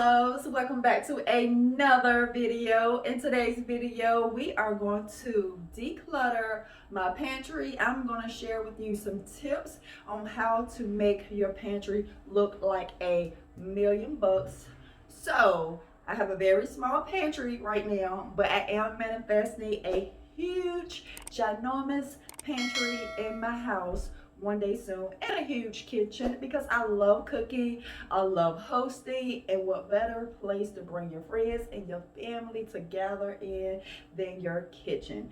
loves, welcome back to another video. In today's video we are going to declutter my pantry. I'm going to share with you some tips on how to make your pantry look like $1,000,000. So I have a very small pantry right now, but I am manifesting a huge ginormous pantry in my house one day soon, and a huge kitchen because I love cooking, I love hosting, and what better place to bring your friends and your family together in than your kitchen.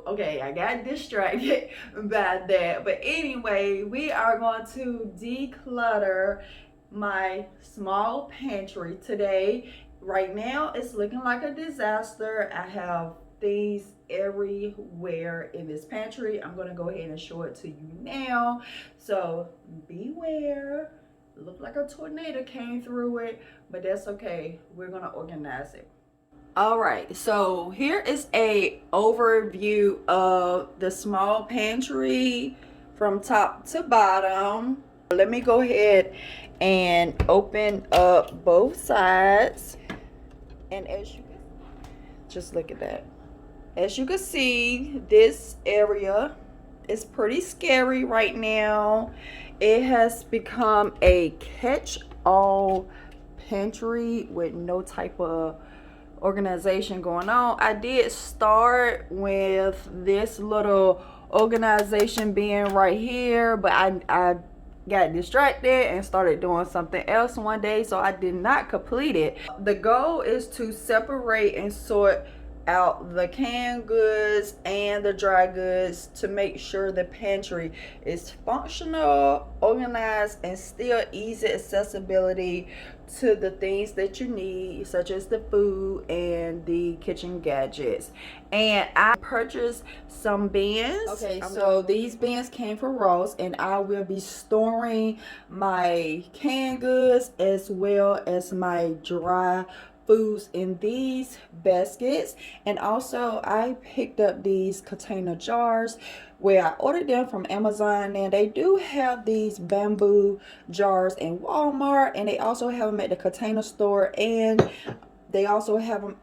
Okay, I got distracted by that, but anyway, we are going to declutter my small pantry today. Right now it's looking like a disaster. I have things everywhere in this pantry. I'm going to go ahead and show it to you now, so beware. Looked like a tornado came through it, but that's okay. We're going to organize it. All right, so here is a overview of the small pantry from top to bottom. Let me go ahead and open up both sides, and as you can just look at that. As you can see, this area is pretty scary right now. It has become a catch-all pantry with no type of organization going on. I did start with this little organization being right here, but I got distracted and started doing something else one day, so I did not complete it. The goal is to separate and sort out the canned goods and the dry goods to make sure the pantry is functional, organized, and still easy accessibility to the things that you need, such as the food and the kitchen gadgets. And I purchased some bins. Okay, so these bins came from Ross, and I will be storing my canned goods as well as my dry foods in these baskets. And also I picked up these container jars where I ordered them from Amazon, and they do have these bamboo jars in Walmart, and they also have them at the Container Store, and they also have them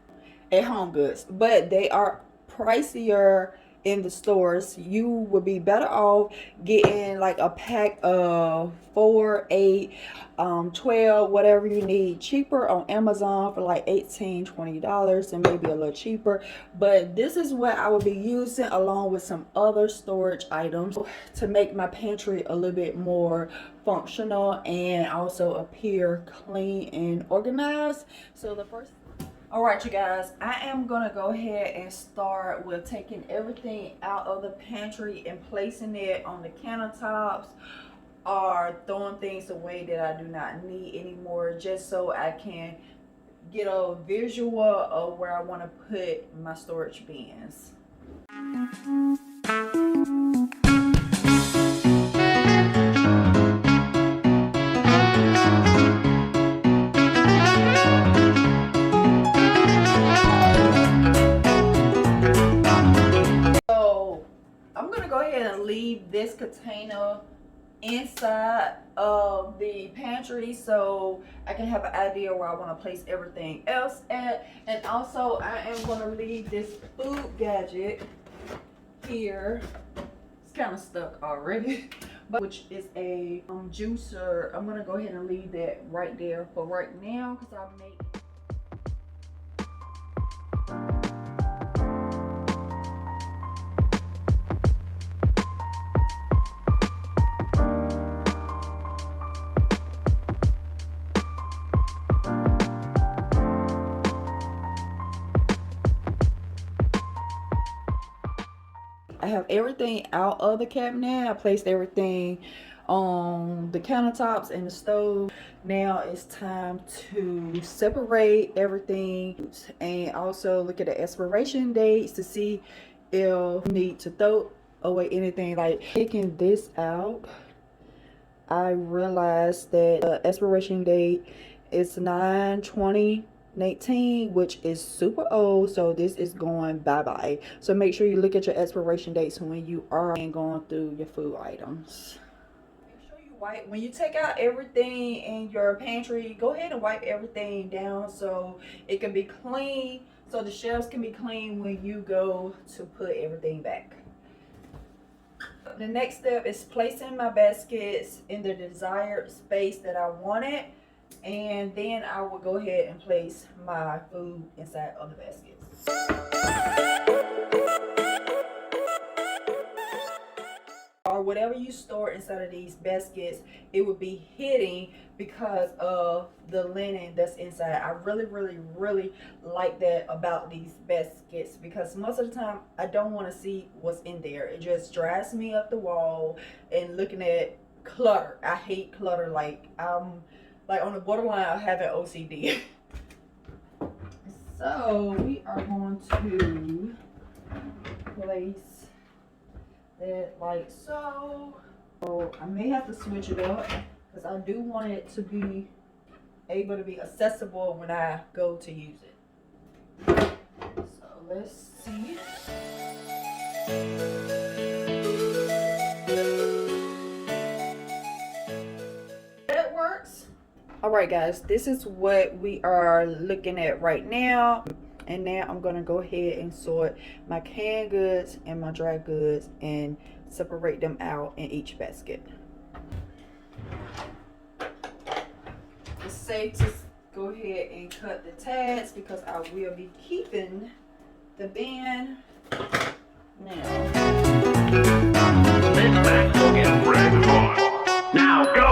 at Home Goods, but they are pricier in the stores. You would be better off getting like a pack of 4, 8, 12, whatever you need, cheaper on Amazon for like $18, $20, and maybe a little cheaper. But this is what I will be using along with some other storage items to make my pantry a little bit more functional and also appear clean and organized. So the first, alright you guys, I am going to go ahead and start with taking everything out of the pantry and placing it on the countertops, or throwing things away that I do not need anymore, just so I can get a visual of where I want to put my storage bins. Leave this container inside of the pantry so I can have an idea where I want to place everything else at. And also I am going to leave this food gadget here. It's kind of stuck already, but which is a juicer. I'm going to go ahead and leave that right there for right now because I make I have everything out of the cabinet. I placed everything on the countertops and the stove. Now it's time to separate everything and also look at the expiration dates to see if you need to throw away anything. Like taking this out, I realized that the expiration date is 9/20 19, which is super old, so this is going bye-bye. So make sure you look at your expiration dates when you are going through your food items. Make sure you wipe, when you take out everything in your pantry, go ahead and wipe everything down so it can be clean, so the shelves can be clean when you go to put everything back. The next step is placing my baskets in the desired space that I wanted, and then I will go ahead and place my food inside of the baskets. Or whatever you store inside of these baskets, it would be hidden because of the linen that's inside. I really like that about these baskets, because most of the time I don't want to see what's in there. It just drives me up the wall, and looking at clutter, I hate clutter. Like I'm like on the borderline of having OCD. So we are going to place that like so. So I may have to switch it up because I do want it to be able to be accessible when I go to use it. So let's see. That works. Alright guys, this is what we are looking at right now. And now I'm going to go ahead and sort my canned goods and my dry goods and separate them out in each basket. It's safe to go ahead and cut the tags because I will be keeping the bin. Now, this match will get red hot. Now go!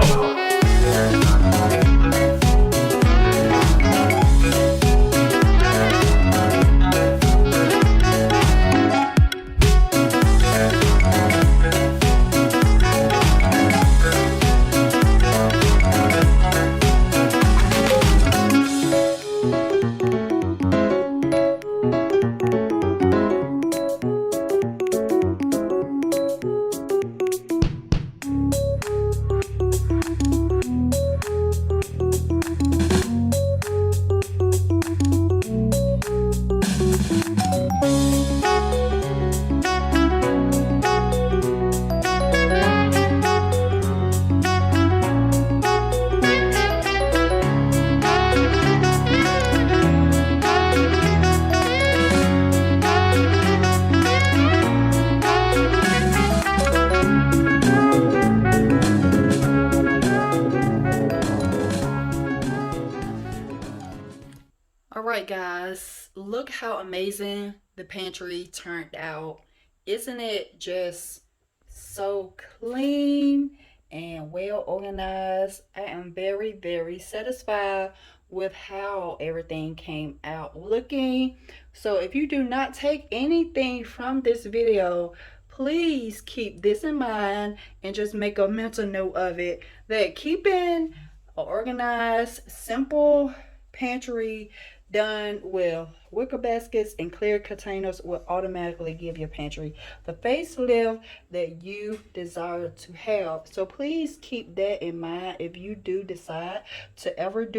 Alright guys, look how amazing the pantry turned out. Isn't it just so clean and well organized? I am very satisfied with how everything came out looking. So if you do not take anything from this video, please keep this in mind and just make a mental note of it, that keeping an organized, simple pantry done with wicker baskets and clear containers will automatically give your pantry the facelift that you desire to have. So please keep that in mind. If you do decide to ever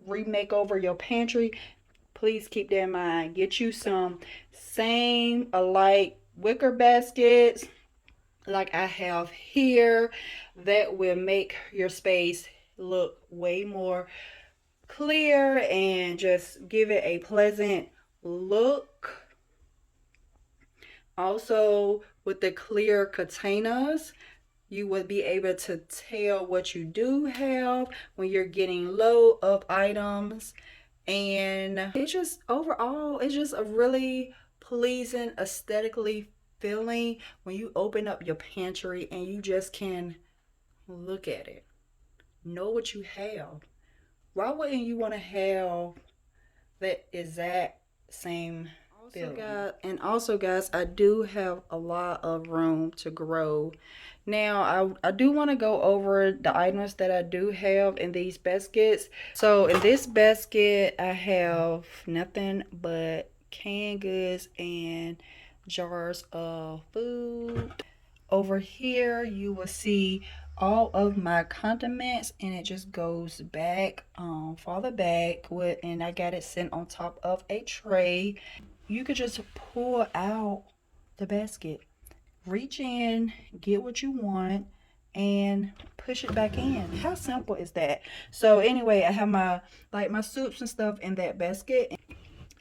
remake over your pantry, please keep that in mind. Get you some same alike wicker baskets like I have here that will make your space look way more clear and just give it a pleasant look. Also, with the clear containers, you will be able to tell what you do have when you're getting low of items, and it's just overall, it's just a really pleasing aesthetically feeling when you open up your pantry and you just can look at it, know what you have. Why wouldn't you want to have that exact same feeling? Also guys, I do have a lot of room to grow. Now I do want to go over the items that I do have in these baskets. So in this basket I have nothing but canned goods and jars of food. Over here you will see all of my condiments, and it just goes back farther back with, and I got it sent on top of a tray. You could just pull out the basket, reach in, get what you want, and push it back in. How simple is that? So anyway, I have my soups and stuff in that basket.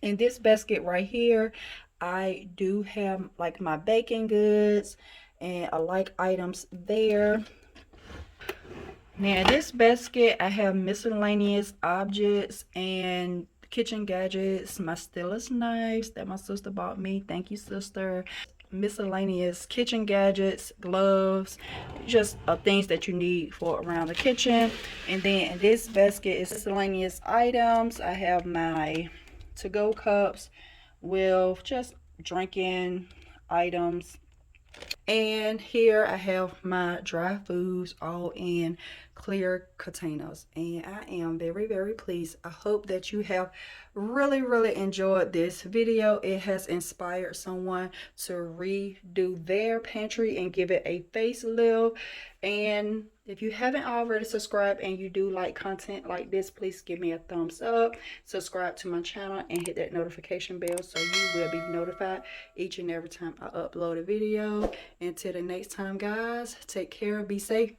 In this basket right here, I do have like my baking goods and alike items there. Now in this basket, I have miscellaneous objects and kitchen gadgets, my stylus knives that my sister bought me. Thank you, sister. Miscellaneous kitchen gadgets, gloves, just things that you need for around the kitchen. And then in this basket is miscellaneous items. I have my to-go cups with just drinking items. And here I have my dry foods all in clear containers, and I am very, very pleased. I hope that you have really enjoyed this video. It has inspired someone to redo their pantry and give it a facelift. And if you haven't already subscribed and you do like content like this, please give me a thumbs up, subscribe to my channel, and hit that notification bell so you will be notified each and every time I upload a video. Until the next time, guys, take care, be safe,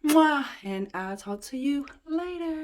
mwah, and I'll talk to you later.